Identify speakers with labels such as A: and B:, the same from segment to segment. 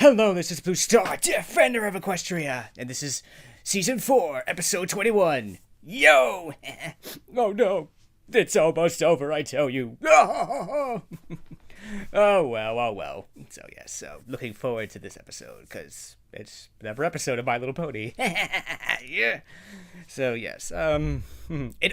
A: Hello, this is Blue Star, Defender of Equestria, and this is Season 4, Episode 21. Yo! Oh no, it's almost over, I tell you. Oh well. So yes, looking forward to this episode, because it's another episode of My Little Pony. Yeah. So yes, in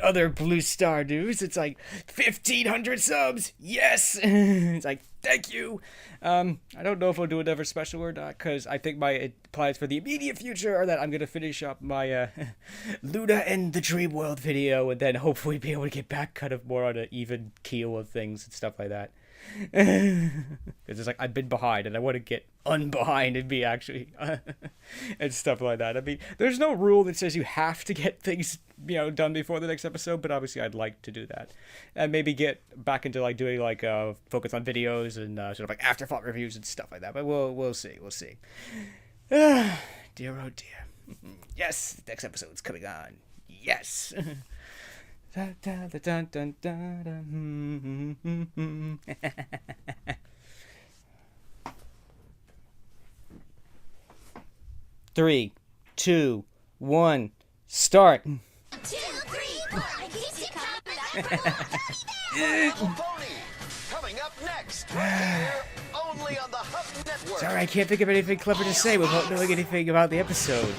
A: other Blue Star news, it's like 1,500 subs. Yes. It's like, thank you. I don't know if we'll do another special or not, because I think my plans for the immediate future are that I'm going to finish up my Luna and the Dream World video, and then hopefully be able to get back kind of more on an even keel of things and stuff like that. Because it's like I've been behind and I want to get unbehind and be actually and stuff like that. I mean, there's no rule that says you have to get things, done before the next episode, but obviously I'd like to do that and maybe get back into like doing like focus on videos and sort of like afterthought reviews and stuff like that. But we'll see. Dear oh dear. Yes, next episode's coming on. Yes. Dun, dun, dun, dun, dun, dun. 3, 2, 1, start.
B: 2, 3, 4, coming up next, right here, only on the Hub Network.
A: Sorry, I can't think of anything clever to say without knowing anything about the episode.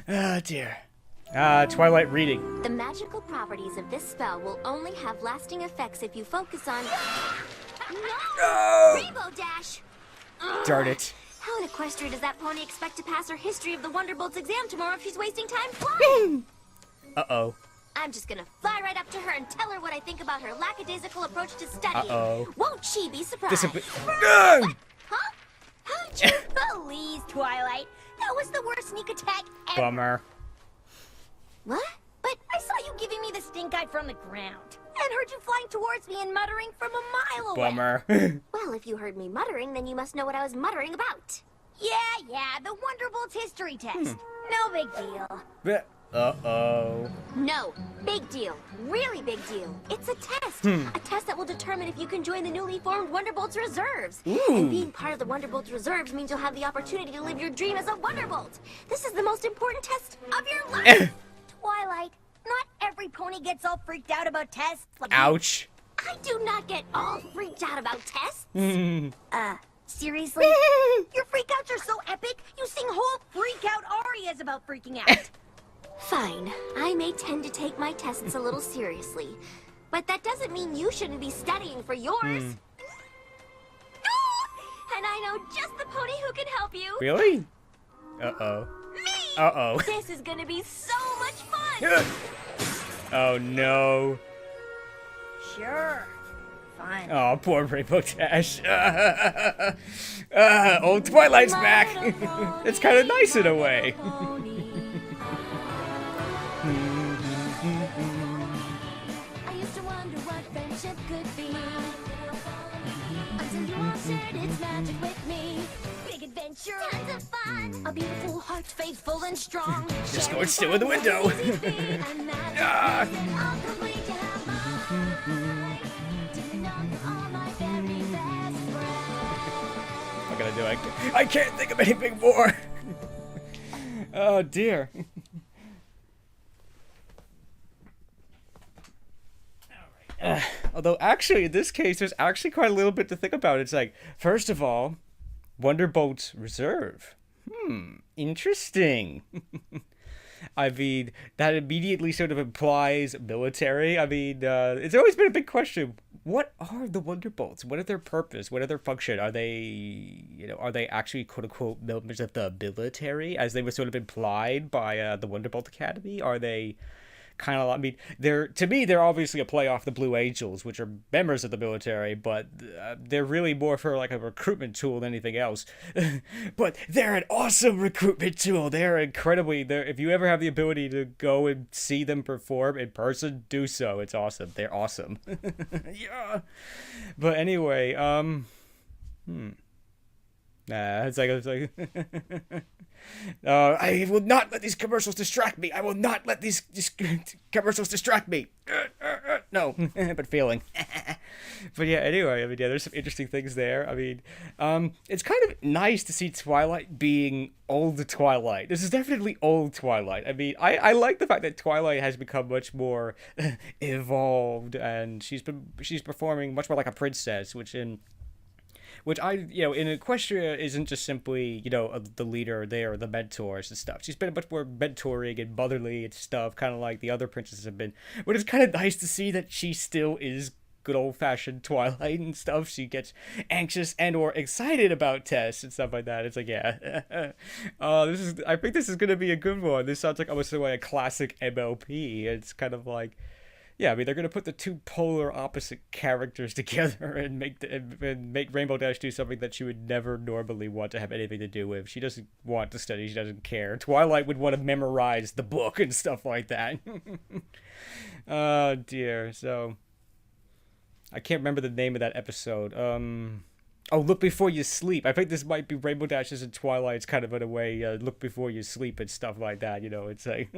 A: Oh dear. Twilight reading.
C: The magical properties of this spell will only have lasting effects if you focus on...
A: No!
C: Rainbow Dash!
A: Darn it.
C: How in Equestria does that pony expect to pass her History of the Wonderbolts exam tomorrow if she's wasting time flying?
A: Uh-oh.
C: I'm just gonna fly right up to her and tell her what I think about her lackadaisical approach to studying.
A: Uh-oh.
C: Won't she be surprised?
A: Huh?
C: How'd you please, Twilight? That was the worst sneak attack ever.
A: Bummer.
C: What? But I saw you giving me the stink eye from the ground. And heard you flying towards me and muttering from a mile away.
A: Bummer.
C: Well, if you heard me muttering, then you must know what I was muttering about. Yeah, the Wonderbolts history test. No big deal.
A: Uh-oh.
C: No, big deal. Really big deal. It's a test. A test that will determine if you can join the newly formed Wonderbolts Reserves.
A: Ooh.
C: And being part of the Wonderbolts Reserves means you'll have the opportunity to live your dream as a Wonderbolt. This is the most important test of your life. Twilight, not every pony gets all freaked out about tests. Like
A: Ouch.
C: I do not get all freaked out about tests. Seriously? Your freakouts are so epic, you sing whole freak-out arias about freaking out. Fine, I may tend to take my tests a little seriously, but that doesn't mean you shouldn't be studying for yours. And I know just the pony who can help you.
A: Really? Uh-oh.
C: Me!
A: Uh-oh.
C: This is gonna be so much fun!
A: Oh, no.
C: Sure. Fine.
A: Oh, poor Rainbow Dash. Old Twilight's back. It's kind of nice in a way.
C: I used to wonder what friendship could be. Until you all shared its magic with me. Big adventure, tons of fun. A beautiful heart, faithful and strong.
A: Just going still in the window. I'm gonna do it. I can't think of anything more. Oh dear. Although actually in this case there's actually quite a little bit to think about. It's like, first of all, Wonderbolts Reserve. Interesting. I mean, that immediately sort of implies military. I mean, it's always been a big question. What are the Wonderbolts? What is their purpose? What is their function? Are they, are they actually quote-unquote members of the military, as they were sort of implied by the Wonderbolt Academy? Are they kind of, I mean, they're obviously a play off the Blue Angels, which are members of the military, but they're really more for like a recruitment tool than anything else. But they're an awesome recruitment tool. They're if you ever have the ability to go and see them perform in person, do so. It's awesome. They're awesome. Yeah. But anyway, it's like I will not let these commercials distract me. I will not let these commercials distract me. No, but failing. But yeah, anyway, I mean, yeah, there's some interesting things there. I mean, it's kind of nice to see Twilight being old Twilight. This is definitely old Twilight. I mean, I like the fact that Twilight has become much more evolved, and she's performing much more like a princess, which in Equestria isn't just simply, the leader there, the mentors and stuff. She's been much more mentoring and motherly and stuff, kind of like the other princesses have been. But it's kind of nice to see that she still is good old-fashioned Twilight and stuff. She gets anxious and or excited about tests and stuff like that. It's like, yeah. I think this is going to be a good one. This sounds like almost like a classic MLP. It's kind of like, yeah, I mean, they're going to put the two polar opposite characters together and make Rainbow Dash do something that she would never normally want to have anything to do with. She doesn't want to study. She doesn't care. Twilight would want to memorize the book and stuff like that. Oh, dear. So, I can't remember the name of that episode. Oh, Look Before You Sleep. I think this might be Rainbow Dashes and Twilight's kind of in a way, Look Before You Sleep and stuff like that, it's like,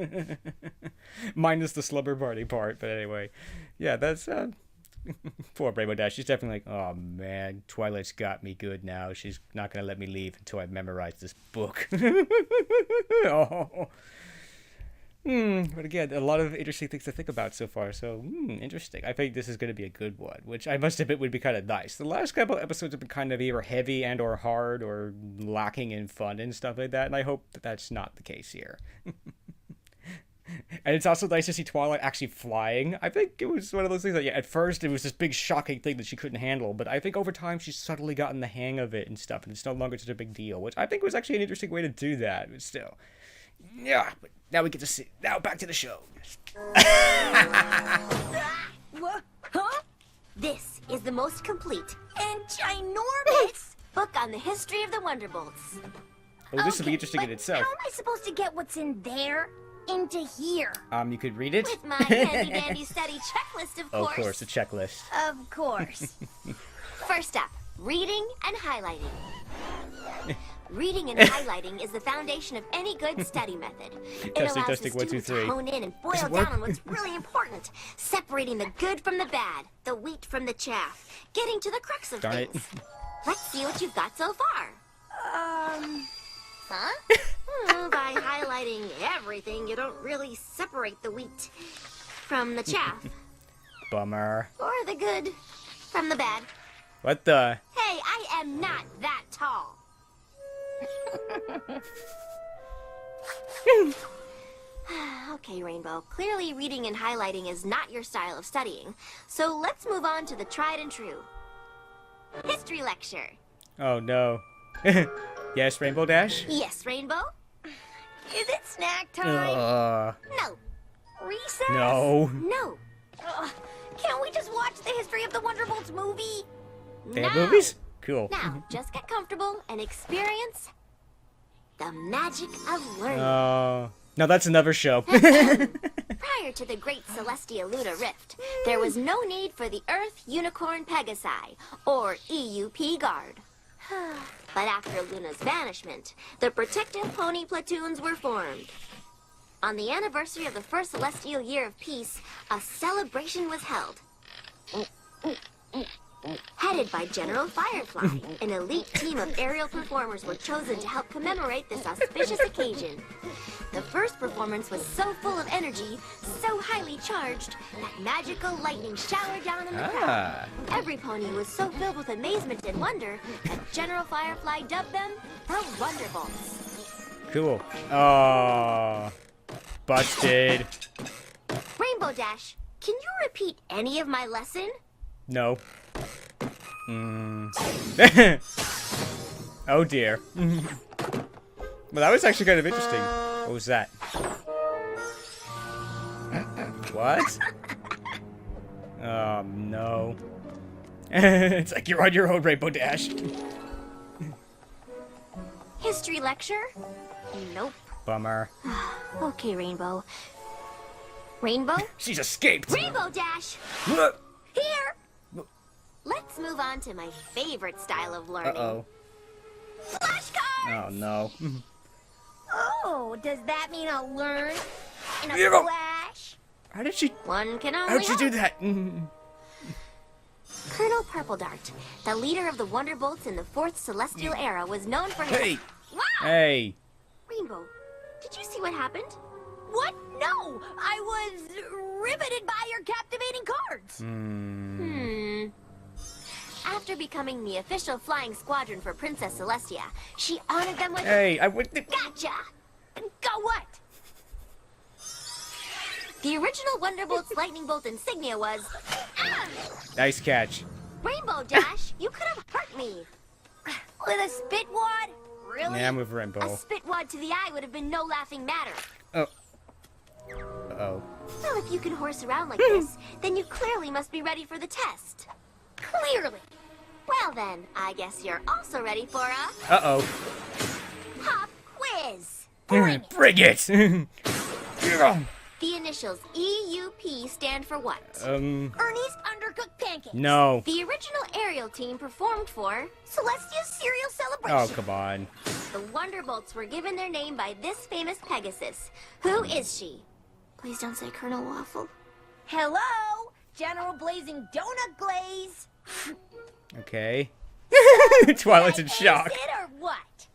A: minus the slumber party part, but anyway, yeah, that's, poor Rainbow Dash. She's definitely like, oh man, Twilight's got me good now. She's not gonna let me leave until I memorize this book. Oh. But again, a lot of interesting things to think about so far. So, interesting. I think this is going to be a good one, which I must admit would be kind of nice. The last couple episodes have been kind of either heavy and or hard or lacking in fun and stuff like that, and I hope that that's not the case here. And it's also nice to see Twilight actually flying. I think it was one of those things that, yeah, at first it was this big shocking thing that she couldn't handle, but I think over time she's subtly gotten the hang of it and stuff, and it's no longer such a big deal, which I think was actually an interesting way to do that, but still. Yeah, but now we get to see. Now back to the show.
C: What? Huh? This is the most complete and ginormous book on the history of the Wonderbolts.
A: Oh, this will be interesting in
C: but
A: itself.
C: How am I supposed to get what's in there into here?
A: You could read it?
C: With my handy-dandy study checklist, of course.
A: Of course, a checklist.
C: Of course. First up, reading and highlighting. Reading and highlighting is the foundation of any good study method. It allows the student to hone in and boil down on what's really important, separating the good from the bad, the wheat from the chaff, getting to the crux of things. Let's see what you've got so far. By highlighting everything, you don't really separate the wheat from the chaff.
A: Bummer.
C: Or the good from the bad.
A: What the?
C: Hey, I am not that tall. Okay, Rainbow. Clearly reading and highlighting is not your style of studying. So let's move on to the tried and true. History lecture.
A: Oh, no. Yes, Rainbow Dash?
C: Yes, Rainbow? Is it snack time? No. Recess?
A: No.
C: No. Can't we just watch the history of the Wonderbolts movie?
A: They have movies? Cool.
C: Now, just get comfortable and experience the magic of learning.
A: Oh. No, that's another show.
C: Prior to the Great Celestia Lunar Rift, there was no need for the Earth Unicorn Pegasi, or EUP Guard. But after Luna's vanishment, the protective pony platoons were formed. On the anniversary of the first celestial year of peace, a celebration was held. Headed by General Firefly, an elite team of aerial performers were chosen to help commemorate this auspicious occasion. The first performance was so full of energy, so highly charged, that magical lightning showered down on the crowd. Every pony was so filled with amazement and wonder that General Firefly dubbed them the Wonderbolts.
A: Cool. Oh, busted.
C: Rainbow Dash, can you repeat any of my lesson?
A: No. Oh dear. Well, that was actually kind of interesting. What was that? What? Oh no. It's like you're on your own, Rainbow Dash.
C: History lecture? Nope.
A: Bummer.
C: Okay, Rainbow. Rainbow?
A: She's escaped.
C: Rainbow Dash! Here! Let's move on to my favorite style of learning.
A: Uh-oh.
C: Flashcards!
A: Oh no.
C: Oh, does that mean I'll learn in a
A: Yeah.
C: flash?
A: How did she?
C: One can only
A: How'd she do
C: hope.
A: that?
C: Colonel Purple Dart, the leader of the Wonderbolts in the 4th Celestial Era, was known for his...
A: Hey!
C: Wow!
A: Hey!
C: Rainbow, did you see what happened? What? No! I was riveted by your captivating cards! After becoming the official flying squadron for Princess Celestia, she honored them with...
A: Hey, I would...
C: Gotcha! Go what? The original Wonderbolt's lightning bolt insignia was...
A: Nice catch.
C: Rainbow Dash, you could have hurt me. With a spit wad? Really?
A: Yeah, I'm with Rainbow.
C: A spit wad to the eye would have been no laughing matter.
A: Oh. Uh-oh.
C: Well, if you can horse around like this, then you clearly must be ready for the test. Clearly. Well then, I guess you're also ready for a...
A: Uh-oh.
C: pop quiz.
A: Bring it!
C: The initials EUP stand for what? Ernie's Undercooked Pancakes.
A: No.
C: The original aerial team performed for Celestia's Cereal Celebration.
A: Oh, come on.
C: The Wonderbolts were given their name by this famous Pegasus. Who is she? Please don't say Colonel Waffle. Hello, General Blazing Donut Glaze.
A: Okay. Twilight's in shock.
C: Is it or what?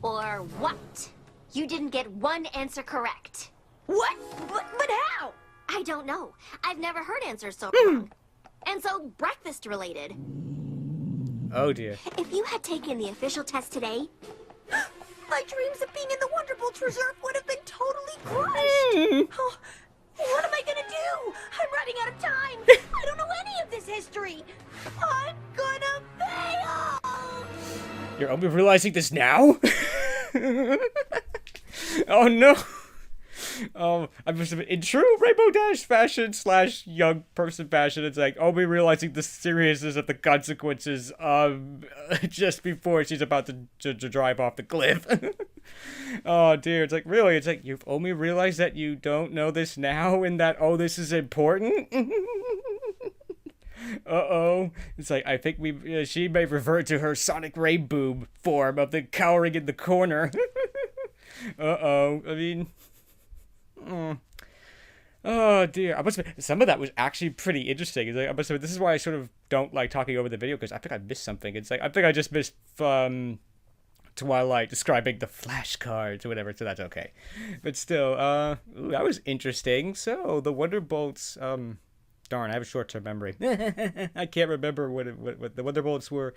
C: Or what? You didn't get one answer correct. What? But how? I don't know. I've never heard answers so wrong. And so breakfast related.
A: Oh dear.
C: If you had taken the official test today, my dreams of being in the Wonderbolts Reserve would have been totally crushed. Oh, what am I gonna do? I'm running out of time. I don't know any of this history. I'm gonna fail.
A: You're only realizing this now? Oh no. I must have been in true Rainbow Dash fashion / young person fashion. It's like Obi realizing the seriousness of the consequences just before she's about to drive off the cliff. Oh dear, it's like really, it's like you've only realized that you don't know this now and that this is important. Uh-oh. It's like I think she may revert to her Sonic Ray Boob form of the cowering in the corner. Uh-oh. I mean, oh dear. Some of that was actually pretty interesting. It's like, this is why I sort of don't like talking over the video, because I think I missed something. It's like I think I just missed Twilight describing the flashcards or whatever, so that's okay. But still, that was interesting. So the Wonderbolts, darn, I have a short-term memory. I can't remember what the Wonderbolts were.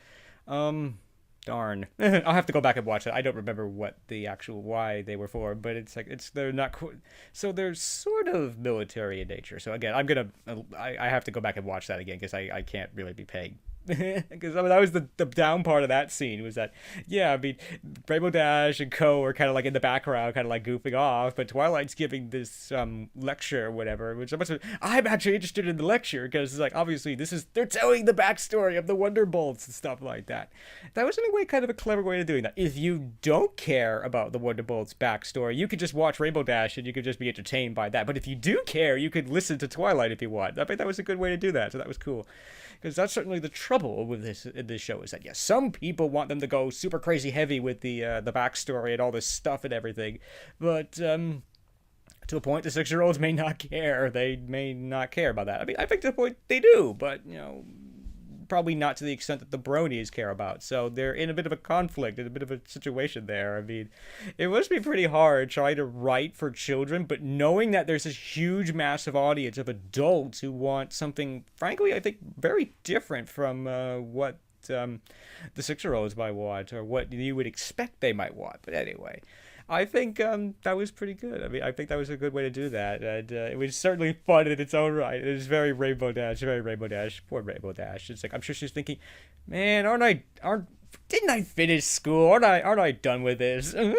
A: Darn. I'll have to go back and watch it. I don't remember what the actual why they were for, but it's like they're not so they're sort of military in nature. So again, I have to go back and watch that again because I can't really be paying. Because that was the down part of that scene was that Rainbow Dash and Co are kind of like in the background, kind of like goofing off, but Twilight's giving this lecture or whatever, which I'm actually interested in the lecture because it's like obviously they're telling the backstory of the Wonderbolts and stuff like that. That was in a way kind of a clever way of doing that. If you don't care about the Wonderbolts backstory, you could just watch Rainbow Dash and you could just be entertained by that. But if you do care, you could listen to Twilight if you want. I think that was a good way to do that, so that was cool. Because that's certainly the trouble with this show is that yes, some people want them to go super crazy heavy with the backstory and all this stuff and everything, but to a point, the 6-year-olds may not care. They may not care about that. I mean, I think to a point they do, but probably not to the extent that the bronies care about. So they're in a bit of a conflict, in a bit of a situation there. I mean, it must be pretty hard trying to write for children, but knowing that there's this huge, massive audience of adults who want something, frankly, I think very different from what the 6-year-olds might want or what you would expect they might want. But anyway, I think that was pretty good. I mean, I think that was a good way to do that. And it was certainly fun in its own right. It was very Rainbow Dash, very Rainbow Dash. Poor Rainbow Dash. It's like, I'm sure she's thinking, man, didn't I finish school? Aren't I done with this? But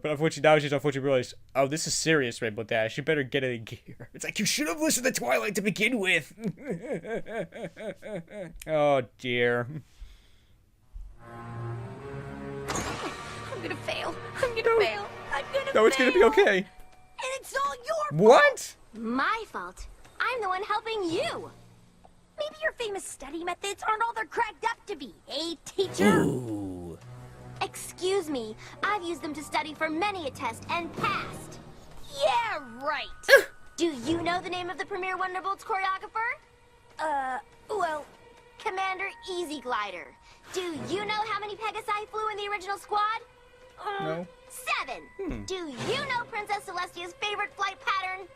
A: unfortunately, now she's realized, oh, this is serious, Rainbow Dash. You better get it in gear. It's like, you should have listened to Twilight to begin with. Oh, dear.
C: I'm gonna fail. I'm gonna fail.
A: No, it's gonna be okay.
C: And it's all your fault.
A: What?
C: My fault. I'm the one helping you. Maybe your famous study methods aren't all they're cracked up to be, eh, teacher?
A: Ooh.
C: Excuse me. I've used them to study for many a test and passed. Yeah, right. Do you know the name of the premier Wonderbolts choreographer? Well, Commander Easy Glider. Do you know how many Pegasi flew in the original squad?
A: No.
C: 7. Do you know Princess Celestia's favorite flight pattern?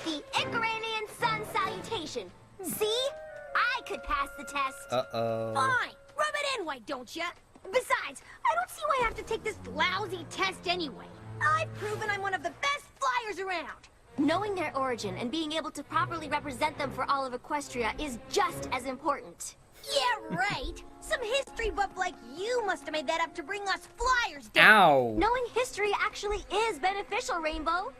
C: The Icaranian sun salutation. See? I could pass the test.
A: Uh-oh.
C: Fine. Rub it in, why don't you? Besides, I don't see why I have to take this lousy test anyway. I've proven I'm one of the best flyers around. Knowing their origin and being able to properly represent them for all of Equestria is just as important. Yeah, right. Some history buff like you must have made that up to bring us flyers down.
A: Ow.
C: Knowing history actually is beneficial, Rainbow.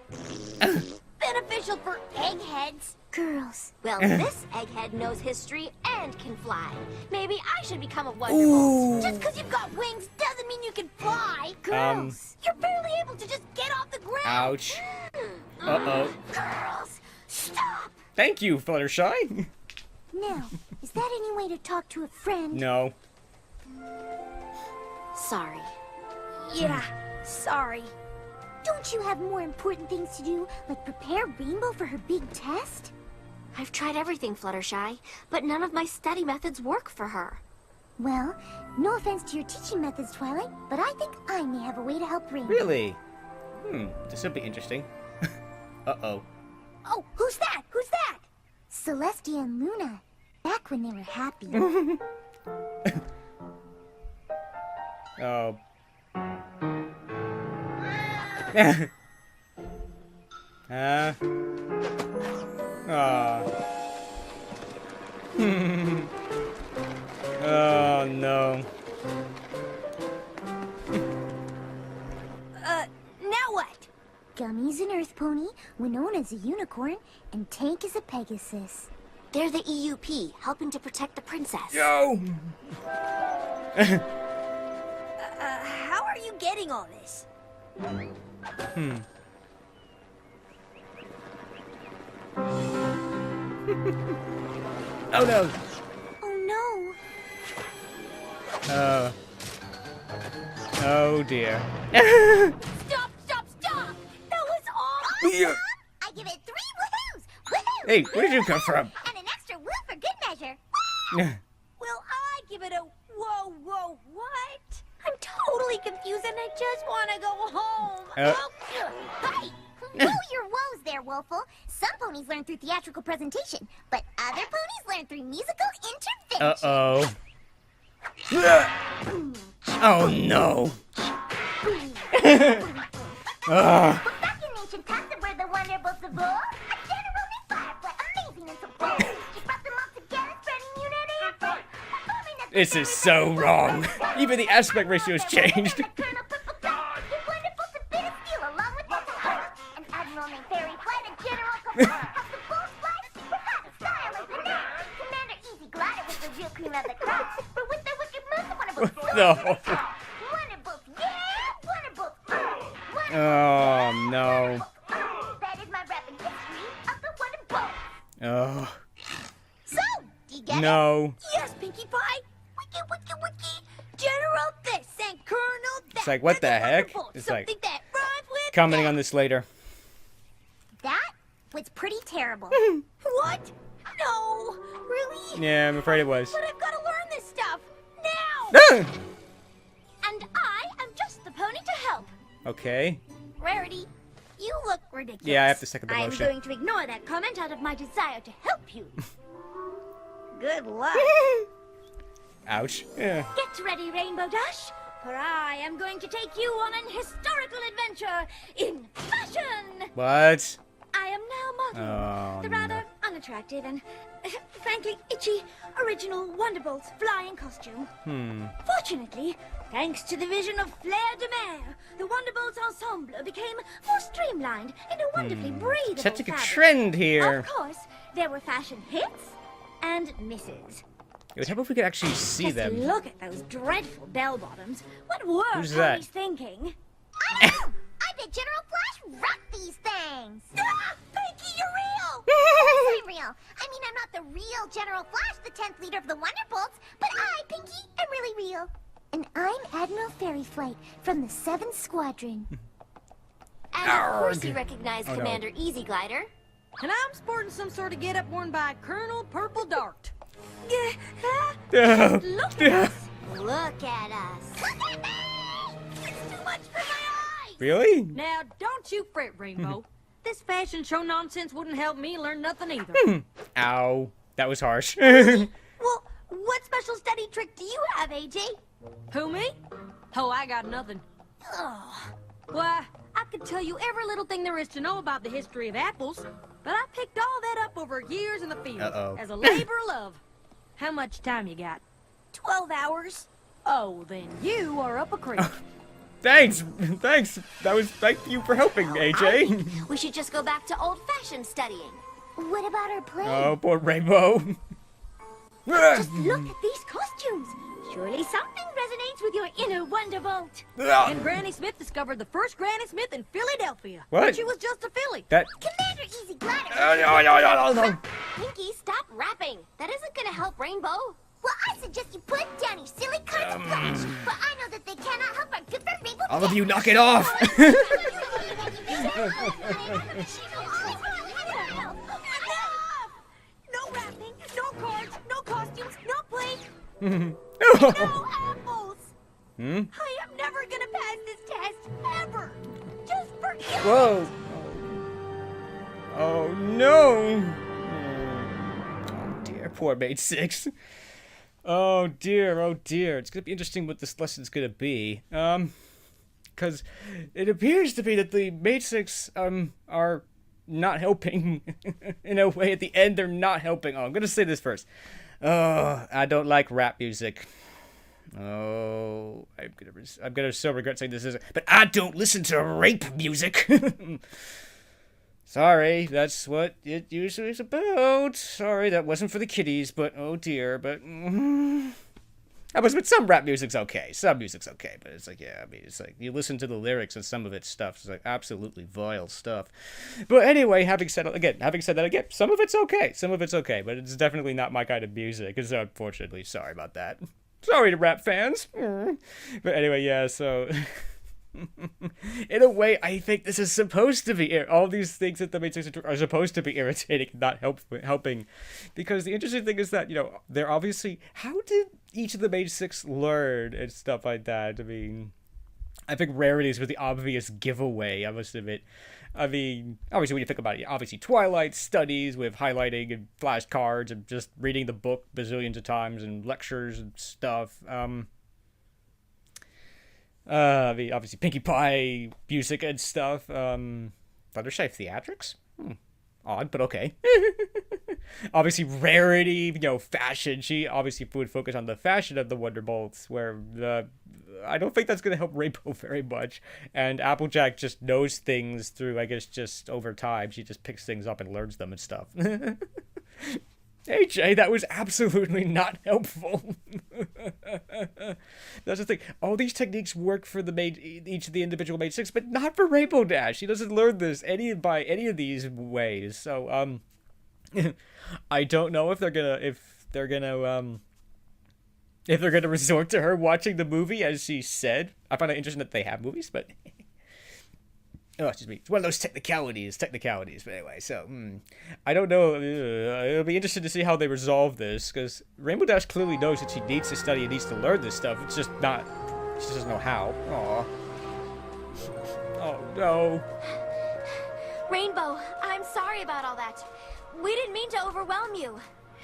C: Beneficial for eggheads. Girls. Well, this egghead knows history and can fly. Maybe I should become a Wonderbolt. Just because you've got wings doesn't mean you can fly. Girls, you're barely able to just get off the ground.
A: Ouch. Uh-oh.
C: Girls, stop.
A: Thank you, Fluttershy.
C: Now, is that any way to talk to a friend?
A: No.
C: Sorry. Yeah, sorry. Don't you have more important things to do, like prepare Rainbow for her big test? I've tried everything, Fluttershy, but none of my study methods work for her. Well, no offense to your teaching methods, Twilight, but I think I may have a way to help Rainbow.
A: Really? This will be interesting. Uh-oh.
C: Oh, who's that? Who's that? Celestia and Luna. Back when they were happy.
A: Oh. Oh no.
C: Now what? Gummy's an earth pony, Winona's a unicorn, and Tank is a Pegasus. They're the EUP, helping to protect the princess.
A: Yo!
C: How are you getting all this?
A: Oh no!
C: Oh
A: Oh. Oh dear.
C: no! Stop! Stop! Stop! That was awful!
A: Yeah.
C: I give it 3 woohoos! Woohoo!
A: Hey, where did you come from?
C: And an extra woo for good measure. Well, I give it a whoa, whoa, what? I'm totally confused and I just want to go home. Hey! Know your woes there, Woeful. Some ponies learn through theatrical presentation, but other ponies learn through musical intervention.
A: Uh-oh. Oh no.
C: Back in ancient times where the Wonderbolts of old, a general named Firefly, amazing and so bold. She brought them all together, spreading unity and faith. Performing at the
A: This is so wrong. Even the aspect ratio has changed.
C: Colonel Purple Dot, the Wonderbolts of bit of steel along with the Fire. An admiral named Firefly, a general called Have the bulls fly super fast, style and panache. Commander Easy Glider was the real cream of the crop, but with their wicked moves, the Wonderbolts
A: No.
C: Wonderbolts, yeah, Wonderbolts.
A: Oh no.
C: That is my rapping history of the Wonderbolts.
A: Oh.
C: So, do you get it?
A: No.
C: Yes, Pinkie Pie. Wiki, wiki, wiki. General this and Colonel that.
A: It's like, what
C: They're
A: the heck?
C: Wonderbolts.
A: It's like-
C: Something that rhymes with
A: Commenting
C: that.
A: on this later.
C: That was pretty terrible. What? No, really?
A: Yeah, I'm afraid it was.
C: But I've got to learn this stuff now.
A: Ah!
C: And I am just the pony to help.
A: Okay.
C: Rarity, you look ridiculous.
A: Yeah, I have to second the
C: I'm
A: motion.
C: going to ignore that comment out of my desire to help you. Good luck.
A: Ouch. Yeah.
C: Get ready, Rainbow Dash, for I am going to take you on an historical adventure in fashion.
A: What?
C: I am now modeling
A: Oh,
C: the rather unattractive and, frankly, itchy original Wonderbolt's flying costume. Fortunately, thanks to the vision of Flair de Mer, the Wonderbolt's ensemble became more streamlined and a wonderfully breathable
A: Such a good
C: fabric.
A: trend here.
C: Of course, there were fashion hits and misses.
A: It would help if we could actually see
C: Just
A: them.
C: look at those dreadful bell-bottoms. What were
A: Who's
C: ponies
A: that?
C: thinking? I know! I bet General Flash rocked these things! Ah! Pinkie, you're real! I'm real. I mean, I'm not the real General Flash, the 10th leader of the Wonderbolts, but I, Pinkie, am really real. And I'm Admiral Fairy Flight from the 7th Squadron. And of course you recognize
A: Oh, no.
C: Commander Easy Glider.
D: And I'm sporting some sort of get-up worn by Colonel Purple Dart.
C: Look at us. Look at us. Look at me! It's too much for my eyes!
A: Really?
D: Now, don't you fret, Rainbow. This fashion show nonsense wouldn't help me learn nothing either.
A: Ow. That was harsh.
C: Well, what special study trick do you have, AJ?
D: Who, me? Oh, I got nothing.
C: Oh,
D: Why, I could tell you every little thing there is to know about the history of apples, but I picked all that up over years in the field as a labor of love. How much time you got?
C: 12 hours.
D: Oh, then you are up a creek.
A: Thanks. Thank you for helping, AJ.
C: We should just go back to old-fashioned studying. What about our play?
A: Oh, poor Rainbow.
C: Just look at these costumes. Surely something resonates with your inner Wonderbolt.
D: And Granny Smith discovered the first Granny Smith in Philadelphia.
A: What?
D: But she was just a filly.
A: That.
C: Commander Easy Glider.
A: No.
C: Pinky, stop rapping. That isn't gonna help Rainbow. Well, I suggest you put down your silly cards of flash. But I know that they cannot help our good friend Rainbow.
A: All of you, knock it off.
C: No rapping, no cards, no costumes, no play,
A: No.
C: no apples.
A: Hmm?
C: I am never gonna pass this test, ever. Just forget it.
A: Whoa. Oh no. Oh dear, poor mate 6. Oh dear. It's gonna be interesting what this lesson's gonna be. Because it appears to be that the mate 6 are not helping in a way. At the end, they're not helping. Oh, I'm gonna say this first. Oh, I don't like rap music. Oh, I'm gonna so regret saying this, but I don't listen to rape music. Sorry, that's what it usually is about. Sorry, that wasn't for the kiddies, but oh dear, but but some rap music's okay. Some music's okay, but it's like, yeah, I mean, it's like you listen to the lyrics and some of it's stuff. It's like absolutely vile stuff. But anyway, having said that again, some of it's okay, but it's definitely not my kind of music. Because unfortunately, sorry about that. Sorry to rap fans. But anyway, yeah. So in a way, I think this is supposed to be all these things that the mate 6 are supposed to be irritating, not helping. Because the interesting thing is that they're obviously, how did each of the mate 6 learn and stuff like that? I mean, I think Rarities was the obvious giveaway, I must admit. I mean, obviously when you think about it, obviously Twilight studies with highlighting and flashcards and just reading the book bazillions of times and lectures and stuff. I mean, obviously Pinkie Pie music and stuff. Fluttershy theatrics? Odd, but okay. Obviously Rarity, fashion. She obviously would focus on the fashion of the Wonderbolts, where I don't think that's going to help Rainbow very much. And Applejack just knows things through, I guess, just over time. She just picks things up and learns them and stuff. AJ, that was absolutely not helpful. That's the thing. All these techniques work for each of the individual mate 6, but not for Rainbow Dash. She doesn't learn this by any of these ways. So, I don't know if they're gonna resort to her watching the movie, as she said. I find it interesting that they have movies, but oh, excuse me. It's one of those technicalities. But anyway, so I don't know. It'll be interesting to see how they resolve this, because Rainbow Dash clearly knows that she needs to study and needs to learn this stuff. It's just not. She just doesn't know how. Aw. Oh no.
C: Rainbow, I'm sorry about all that. We didn't mean to overwhelm you.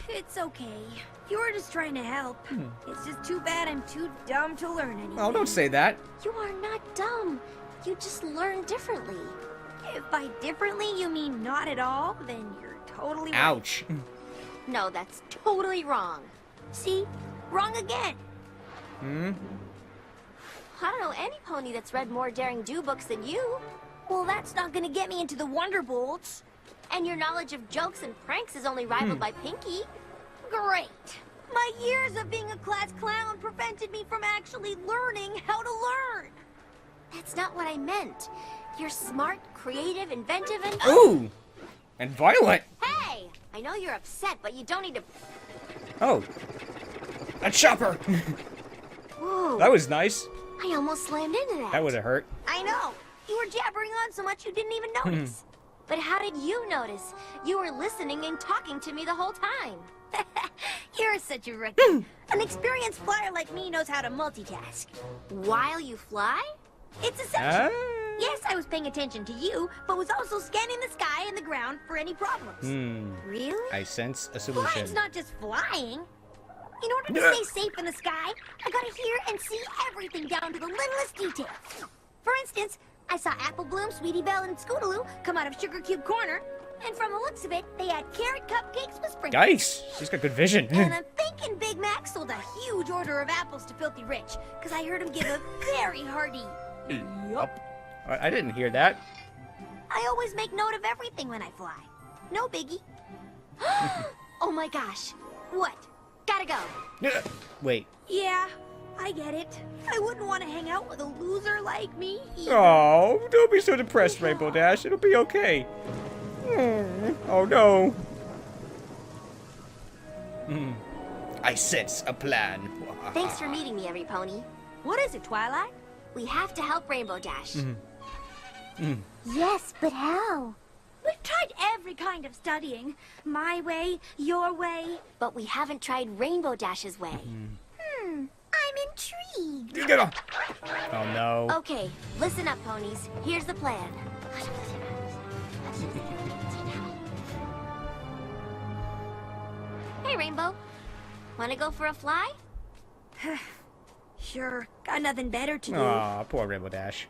D: It's okay. You were just trying to help. It's just too bad I'm too dumb to learn anything.
A: Oh, don't say that.
C: You are not dumb. You just learn differently.
D: If by differently you mean not at all, then you're totally
A: Ouch.
D: right.
C: No, that's totally wrong.
D: See? Wrong again.
C: I don't know any pony that's read more Daring Do books than you.
D: Well, that's not gonna get me into the Wonderbolts.
C: And your knowledge of jokes and pranks is only rivaled by Pinky.
D: Great. My years of being a class clown prevented me from actually learning how to learn.
C: That's not what I meant. You're smart, creative, inventive, and...
A: Ooh! And violent!
C: Hey! I know you're upset, but you don't need to...
A: Oh. A chopper!
C: Whoa.
A: That was nice.
C: I almost slammed into that.
A: That would have hurt.
D: I know. You were jabbering on so much you didn't even notice.
C: But how did you notice? You were listening and talking to me the whole time.
D: You're such a rookie. An experienced flyer like me knows how to multitask.
C: While you fly?
D: It's essential. Yes, I was paying attention to you, but was also scanning the sky and the ground for any problems.
C: Really?
A: I sense a solution.
D: Flying's not just flying. In order to stay safe in the sky, I gotta hear and see everything down to the littlest detail. For instance, I saw Apple Bloom, Sweetie Belle, and Scootaloo come out of Sugar Cube Corner, and from the looks of it, they had carrot cupcakes with sprinkles.
A: Nice! She's got good vision.
D: And I'm thinking Big Mac sold a huge order of apples to Filthy Rich, because I heard him give a very hearty yup.
A: I didn't hear that.
C: I always make note of everything when I fly. No biggie. Oh my gosh. What? Gotta go.
A: Wait.
D: Yeah, I get it. I wouldn't want to hang out with a loser like me either.
A: Oh, don't be so depressed, Rainbow Dash. It'll be okay. Oh no. I sense a plan.
C: Thanks for meeting me, every pony.
D: What is it, Twilight?
C: We have to help Rainbow Dash.
E: Yes, but how?
D: We've tried every kind of studying. My way, your way.
C: But we haven't tried Rainbow Dash's way.
E: I'm intrigued.
A: You get off. Oh no.
C: Okay, listen up, ponies. Here's the plan. Hey, Rainbow. Wanna go for a fly?
D: Sure, got nothing better to do.
A: Aw, poor Rainbow Dash.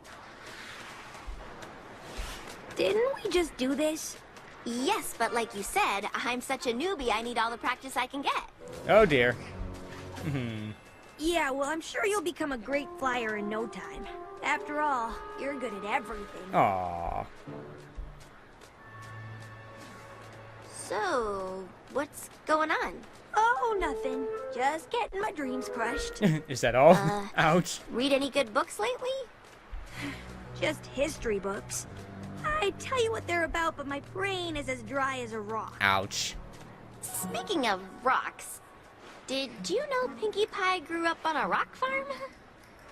D: Didn't we just do this?
C: Yes, but like you said, I'm such a newbie, I need all the practice I can get.
A: Oh dear.
D: Yeah, well, I'm sure you'll become a great flyer in no time. After all, you're good at everything.
A: Aw.
C: So, what's going on?
D: Oh, nothing. Just getting my dreams crushed.
A: Is that all? Ouch.
C: Read any good books lately?
D: Just history books. I tell you what they're about, but my brain is as dry as a rock.
A: Ouch.
C: Speaking of rocks, did you know Pinkie Pie grew up on a rock farm?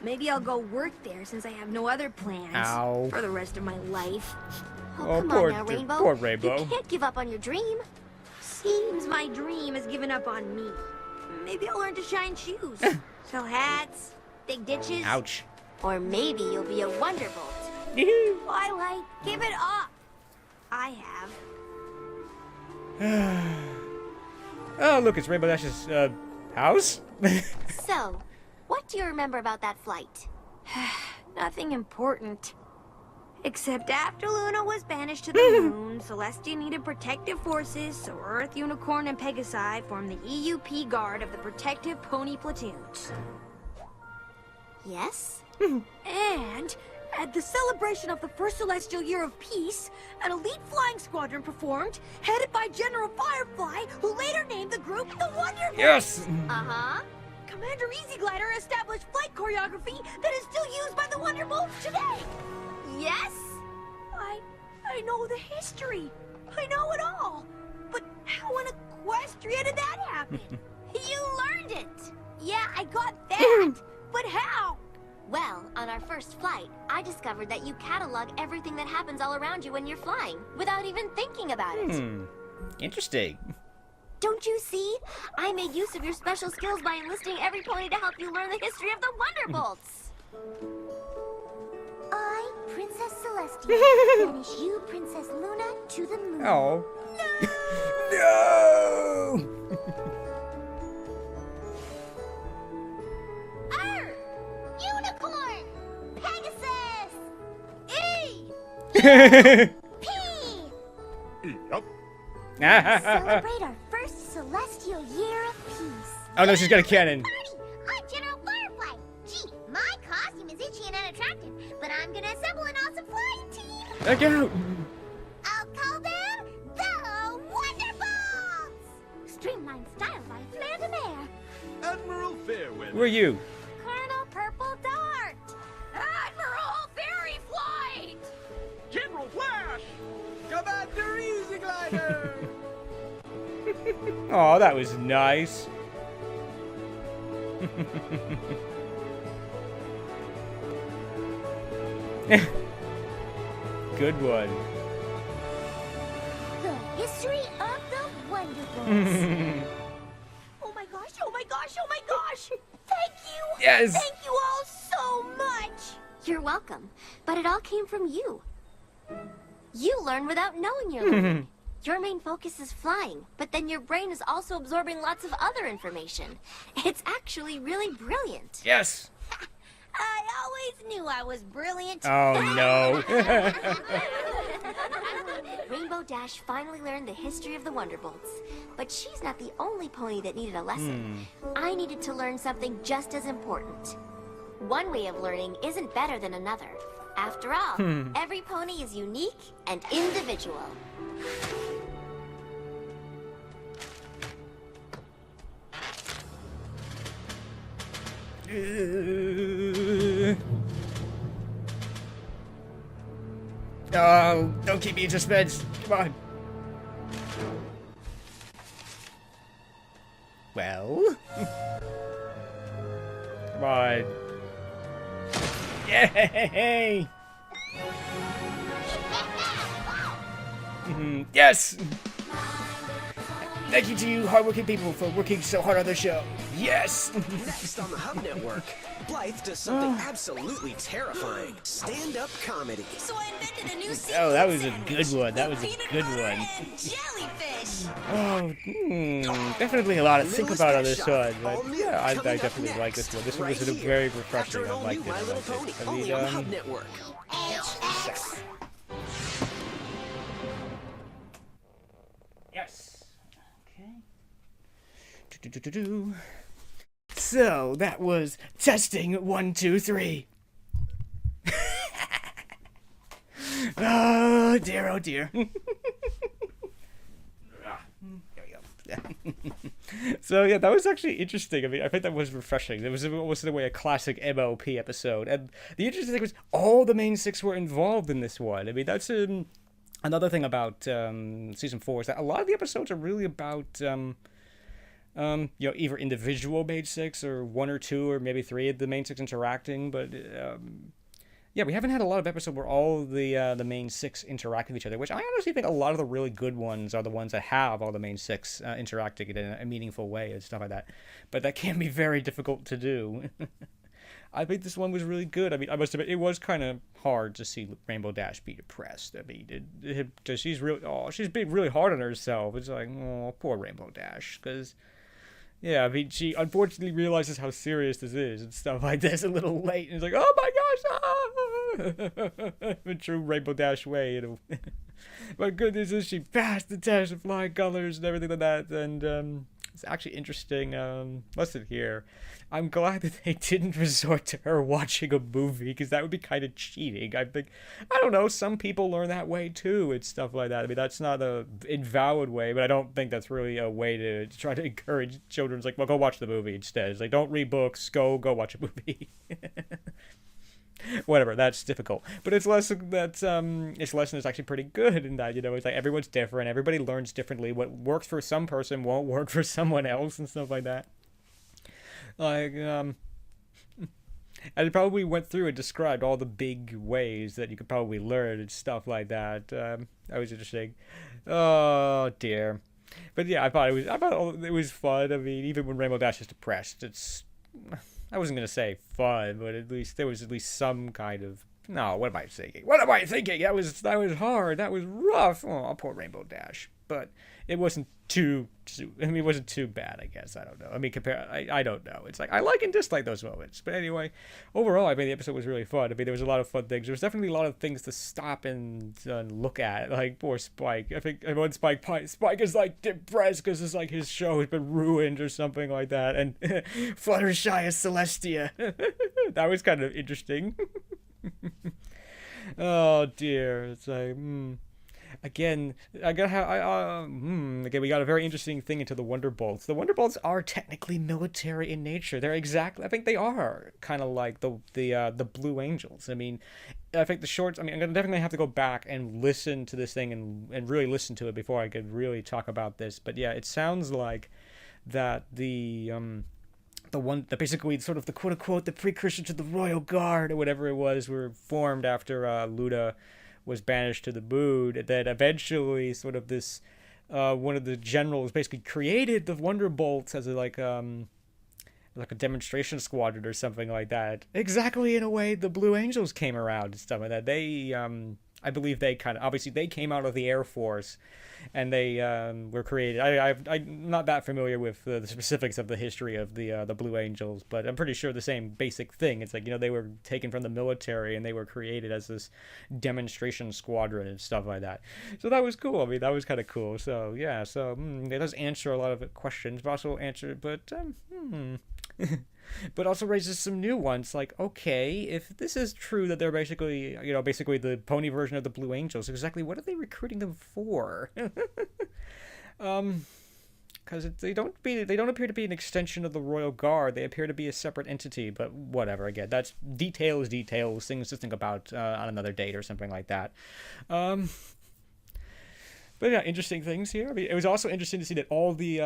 D: Maybe I'll go work there since I have no other plans
A: Ow.
D: for the rest of my life.
C: Oh, come
A: poor
C: on now, Rainbow.
A: poor Rainbow.
C: You can't give up on your dream.
D: Seems my dream has given up on me. Maybe I'll learn to shine shoes, sell hats, dig ditches.
A: Ouch.
C: Or maybe you'll be a Wonderbolt.
D: Twilight, give it up. I have.
A: Oh, look, it's Rainbow Dash's, house?
C: So, what do you remember about that flight?
D: Nothing important. Except after Luna was banished to the moon, Celestia needed protective forces, so Earth, Unicorn, and Pegasi formed the EUP Guard of the Protective Pony Platoons.
C: Yes?
D: And at the celebration of the first Celestial Year of Peace, an elite flying squadron performed, headed by General Firefly, who later named the group the Wonderbolts.
A: Yes!
C: Uh-huh.
D: Commander Easy Glider established flight choreography that is still used by the Wonderbolts today.
C: Yes?
D: I know the history. I know it all. But how in Equestria did that happen?
C: You learned it!
D: Yeah, I got that. But how?
C: Well, on our first flight, I discovered that you catalog everything that happens all around you when you're flying, without even thinking about it.
A: Interesting.
C: Don't you see? I made use of your special skills by enlisting every pony to help you learn the history of the Wonderbolts.
E: I, Princess Celestia, banish you, Princess Luna, to the moon.
A: Oh. No!
E: Unicorn! Pegasus! E! P!
B: Yup.
E: Celebrate our first celestial year of peace.
A: Oh no, she's got a cannon.
E: I'm General Firefly. Gee, my costume is itchy and unattractive, but I'm gonna assemble an awesome flying team.
A: Look out!
E: I'll call them the Wonderbolts! Streamlined style by Flair de Mer.
B: Admiral Fairwind.
A: Who are you?
E: Colonel Purple Dart.
D: Admiral Fairy Flight!
B: General Flash. Commander Easy Glider.
A: Oh, that was nice. Good one.
D: Victory of the Wonderbolts. Oh my gosh, oh my gosh, oh my gosh! Thank you!
A: Yes!
D: Thank you all so much!
C: You're welcome, but it all came from you. You learn without knowing you're learning. Your main focus is flying, but then your brain is also absorbing lots of other information. It's actually really brilliant.
A: Yes!
D: I always knew I was brilliant.
A: Oh, no.
C: Rainbow Dash finally learned the history of the Wonderbolts, but she's not the only pony that needed a lesson. I needed to learn something just as important. One way of learning isn't better than another. After all, every pony is unique and individual.
A: Oh, don't keep me in suspense. Come on. Well? Come on. Yay! Yes! Thank you to you hardworking people for working so hard on the show. Yes!
B: Next on the Hub Network, Blythe does something absolutely terrifying. Stand-up comedy.
D: So I invented a new
A: Oh, that was a good one. That was a good one.
D: and jellyfish.
A: Oh, definitely a lot to think about on this one. But yeah, I definitely like this one. This one was very refreshing. I liked it. I liked it. I
B: Only on the Hub
A: mean,
B: Network.
A: yes. Okay. So that was testing 1, 2, 3. Oh dear, oh dear. There we go. So yeah, that was actually interesting. I mean, I think that was refreshing. It was in a way a classic MLP episode. And the interesting thing was all the main 6 were involved in this one. I mean, that's another thing about season 4 is that a lot of the episodes are really about either individual main 6 or 1 or 2 or maybe 3 of the main 6 interacting. But yeah, we haven't had a lot of episodes where all the main 6 interact with each other, which I honestly think a lot of the really good ones are the ones that have all the main 6 interacting in a meaningful way and stuff like that. But that can be very difficult to do. I think this one was really good. I mean, I must admit, it was kind of hard to see Rainbow Dash be depressed. I mean, she's being really hard on herself. It's like, oh, poor Rainbow Dash, because... yeah, I mean, she unfortunately realizes how serious this is and stuff like this a little late. And it's like, oh my gosh, ah! In true Rainbow Dash way, you know. But good news is she passed the test of flying colors and everything like that. And it's actually interesting. Listen here. I'm glad that they didn't resort to her watching a movie, because that would be kind of cheating. I think, I don't know, some people learn that way too and stuff like that. I mean, that's not a invalid way, but I don't think that's really a way to try to encourage children. It's like, well, go watch the movie instead. It's like, don't read books, go watch a movie. Whatever, that's difficult. But its lesson is actually pretty good in that, you know, it's like everyone's different, everybody learns differently. What works for some person won't work for someone else and stuff like that. Like, and it probably went through and described all the big ways that you could probably learn and stuff like that. That was interesting. Oh dear. But yeah, I thought it was fun. I mean, even when Rainbow Dash is depressed, I wasn't gonna say fun, but at least there was some kind of. No, what am I thinking? That was hard. That was rough. Oh, poor Rainbow Dash. But it wasn't too bad, I guess. I don't know. I mean, I don't know. It's like, I like and dislike those moments. But anyway, overall, I mean, the episode was really fun. I mean, there was a lot of fun things. There was definitely a lot of things to stop and look at. Like, poor Spike. I think everyone Spike is, like, depressed because it's like his show has been ruined or something like that. And Fluttershy is Celestia. That was kind of interesting. Oh, dear. It's like, Again, we got a very interesting thing into the Wonderbolts. The Wonderbolts are technically military in nature. I think they are kind of like the Blue Angels. I mean, I think the shorts. I mean, I'm gonna definitely have to go back and listen to this thing and really listen to it before I could really talk about this. But yeah, it sounds like that the one that basically sort of the quote unquote the precursor to the Royal Guard or whatever it was were formed after Luda was banished to the moon, and then eventually sort of this one of the generals basically created the Wonderbolts as like a demonstration squadron or something like that. Exactly in a way the Blue Angels came around and stuff like that. They, I believe they obviously they came out of the Air Force, and they were created. I'm not that familiar with the specifics of the history of the Blue Angels, but I'm pretty sure the same basic thing. It's like, they were taken from the military and they were created as this demonstration squadron and stuff like that. So that was cool. I mean, that was kind of cool. So yeah, so it does answer a lot of questions, but also but also raises some new ones, like, okay, if this is true that they're basically the pony version of the Blue Angels, exactly what are they recruiting them for? Because they don't appear to be an extension of the Royal Guard. They appear to be a separate entity, but whatever. Again, that's details, things to think about on another date or something like that. But yeah, interesting things here. I mean, it was also interesting to see that all the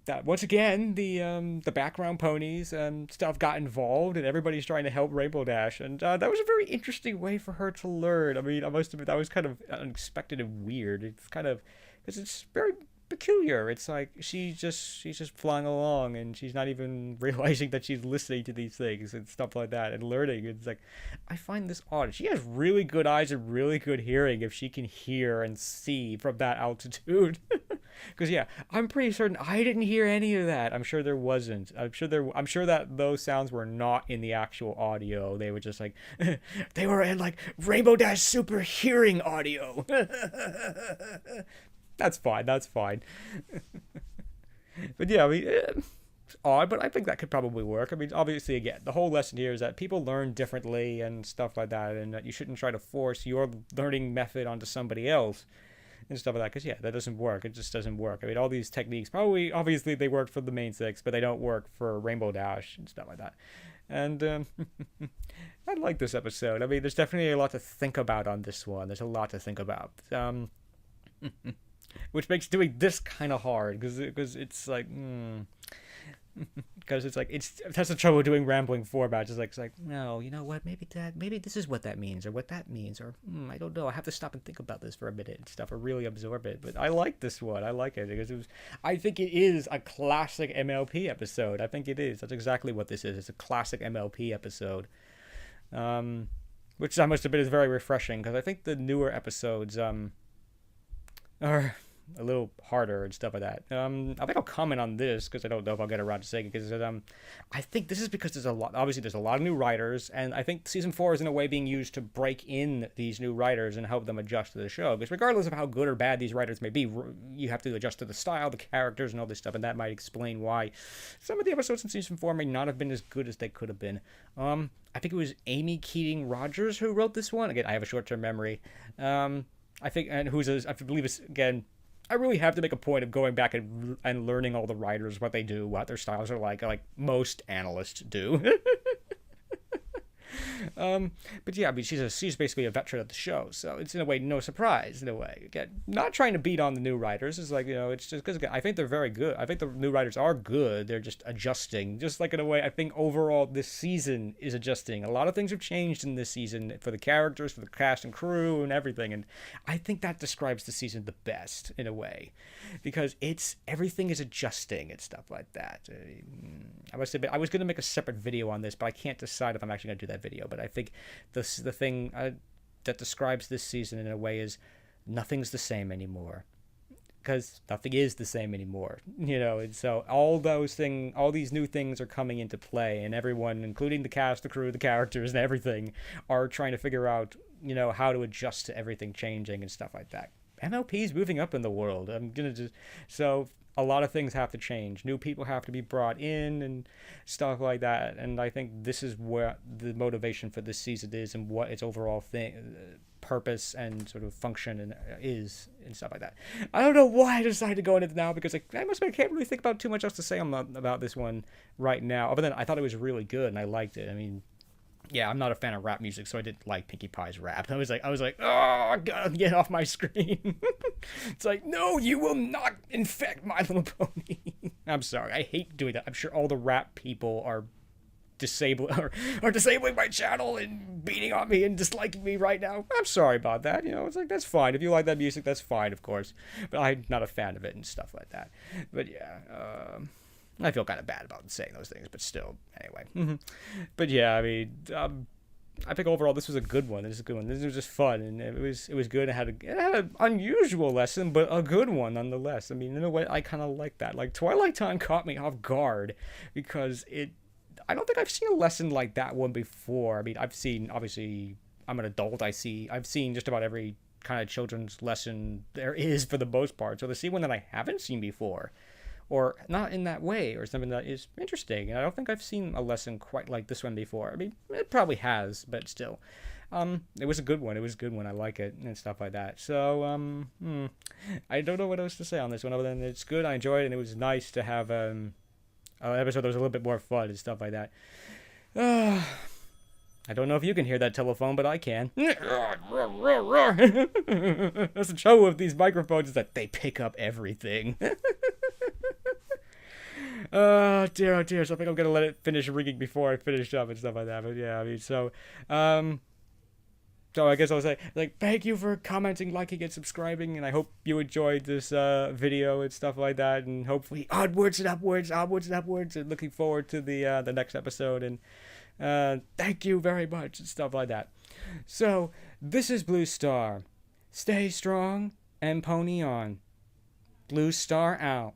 A: that once again the background ponies and stuff got involved, and everybody's trying to help Rainbow Dash, and that was a very interesting way for her to learn. I mean, I must admit that was kind of unexpected and weird. It's kind of because it's very peculiar. It's like she's just flying along and she's not even realizing that she's listening to these things and stuff like that and learning. It's like, I find this odd. She has really good eyes and really good hearing if she can hear and see from that altitude. Because yeah, I'm pretty certain I didn't hear any of that. I'm sure there wasn't. I'm sure that those sounds were not in the actual audio. They were just like they were in like Rainbow Dash Super Hearing audio. That's fine. But yeah, I mean, it's odd, but I think that could probably work. I mean, obviously, again, the whole lesson here is that people learn differently and stuff like that, and that you shouldn't try to force your learning method onto somebody else and stuff like that, because yeah, that doesn't work. It just doesn't work. I mean, all these techniques, obviously, they work for the main six, but they don't work for Rainbow Dash and stuff like that. And I like this episode. I mean, there's definitely a lot to think about on this one. There's a lot to think about. Which makes doing this kind of hard, because it's like, because it's like that's the trouble doing rambling formats. It's like no, you know what? Maybe this is what that means, or what that means, or I don't know. I have to stop and think about this for a minute and stuff, or really absorb it. But I like this one. I like it because I think it is a classic MLP episode. I think it is. That's exactly what this is. It's a classic MLP episode. Which I must admit is very refreshing, because I think the newer episodes are a little harder and stuff like that. I think I'll comment on this, because I don't know if I'll get around to saying it, because I think this is because there's a lot of new writers, and I think season 4 is in a way being used to break in these new writers and help them adjust to the show, because regardless of how good or bad these writers may be, you have to adjust to the style, the characters, and all this stuff, and that might explain why some of the episodes in season 4 may not have been as good as they could have been. I think it was Amy Keating Rogers who wrote this one. Again, I have a short-term memory. I think, and I believe it's, again, I really have to make a point of going back and learning all the writers, what they do, what their styles are like most analysts do. But yeah, I mean, she's basically a veteran of the show, so it's in a way no surprise. In a way, again, not trying to beat on the new writers. It's like, it's just because I think they're very good. I think the new writers are good. They're just adjusting. Just like in a way, I think overall this season is adjusting. A lot of things have changed in this season for the characters, for the cast and crew, and everything. And I think that describes the season the best in a way, because everything is adjusting and stuff like that. I must admit, I was going to make a separate video on this, but I can't decide if I'm actually going to do that video. But I think the thing that describes this season in a way is nothing's the same anymore, because nothing is the same anymore, and so all these new things are coming into play, and everyone, including the cast, the crew, the characters, and everything, are trying to figure out how to adjust to everything changing and stuff like that. MLP's moving up in the world. So a lot of things have to change. New people have to be brought in and stuff like that. And I think this is where the motivation for this season is, and what its overall purpose and sort of function is and stuff like that. I don't know why I decided to go into it now, because I can't really think about too much else to say about this one right now. Other than I thought it was really good and I liked it. I mean, yeah, I'm not a fan of rap music, so I didn't like Pinkie Pie's rap. I was like, oh, God, get off my screen. It's like, no, you will not infect My Little Pony. I'm sorry, I hate doing that. I'm sure all the rap people are disabling my channel and beating on me and disliking me right now. I'm sorry about that. You know, it's like, that's fine. If you like that music, that's fine, of course. But I'm not a fan of it and stuff like that. But yeah, I feel kind of bad about saying those things, but still, anyway. But yeah, I mean, I think overall this was a good one. This was just fun, and it was good. It had an unusual lesson, but a good one nonetheless. I mean, in a way, I kind of like that. Like, Twilight Time caught me off guard because I don't think I've seen a lesson like that one before. I mean, I've seen, obviously, I'm an adult. I've seen just about every kind of children's lesson there is for the most part. So to see one that I haven't seen before, or not in that way, or something that is interesting, and I don't think I've seen a lesson quite like this one before. I mean, it probably has, but still. It was a good one. I like it and stuff like that. So, I don't know what else to say on this one other than it's good. I enjoyed it, and it was nice to have an episode that was a little bit more fun and stuff like that. I don't know if you can hear that telephone, but I can. That's the trouble with these microphones, is that they pick up everything. Oh dear. So I think I'm gonna let it finish ringing before I finish up and stuff like that. But yeah, I mean, so I guess I'll say, like, thank you for commenting, liking, and subscribing, and I hope you enjoyed this video and stuff like that, and hopefully onwards and upwards, and looking forward to the next episode, and thank you very much, and stuff like that. So, this is Blue Star. Stay strong and pony on. Blue Star out.